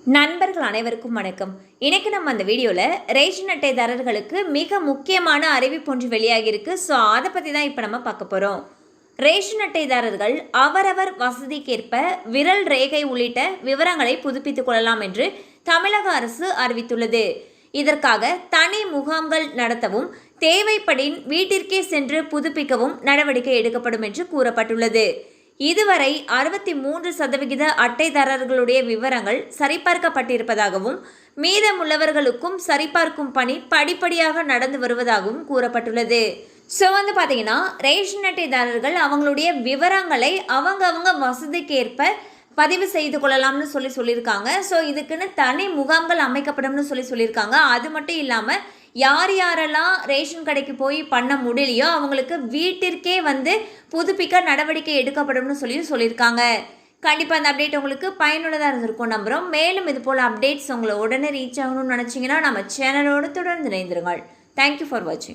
நண்பர்கள் அனைவருக்கும் வணக்கம். இன்னைக்கு நம்ம அந்த வீடியோவில் ரேஷன் அட்டைதாரர்களுக்கு மிக முக்கியமான அறிவிப்பு ஒன்று வெளியாகியிருக்கு. ஸோ அதை பற்றி தான் இப்போ நம்ம பார்க்க போகிறோம். ரேஷன் அட்டைதாரர்கள் அவரவர் வசதிக்கேற்ப விரல் ரேகை உள்ளிட்ட விவரங்களை புதுப்பித்துக் கொள்ளலாம் என்று தமிழக அரசு அறிவித்துள்ளது. இதற்காக தனி முகாம்கள் நடத்தவும் தேவைப்படின் வீட்டிற்கே சென்று புதுப்பிக்கவும் நடவடிக்கை எடுக்கப்படும் என்று கூறப்பட்டுள்ளது. இதுவரை 63% அட்டைதாரர்களுடைய விவரங்கள் சரிபார்க்கப்பட்டிருப்பதாகவும் மீதமுள்ளவர்களுக்கும் சரிபார்க்கும் பணி படிப்படியாக நடந்து வருவதாகவும் கூறப்பட்டுள்ளது. ஸோ பார்த்தீங்கன்னா ரேஷன் அட்டைதாரர்கள் அவங்களுடைய விவரங்களை அவங்க வசதிக்கேற்ப பதிவு செய்து கொள்ளலாம்னு சொல்லியிருக்காங்க. ஸோ இதுக்குன்னு தனி முகாம்கள் அமைக்கப்படும்னு சொல்லியிருக்காங்க. அது மட்டும் இல்லாமல் யாரெல்லாம் ரேஷன் கடைக்கு போய் பண்ண முடியலையோ அவங்களுக்கு வீட்டிற்கே புதுப்பிக்க நடவடிக்கை எடுக்கப்படும்னு சொல்லியிருக்காங்க. கண்டிப்பாக அந்த அப்டேட் உங்களுக்கு பயனுள்ளதாக இருந்திருக்கும் நம்புகிறோம். மேலும் இது போல் அப்டேட்ஸ் உங்களை உடனே ரீச் ஆகணும்னு நினச்சிங்கன்னா நம்ம சேனலோடு தொடர்ந்து இணைந்திருங்கள். தேங்க்யூ ஃபார் வாட்சிங்.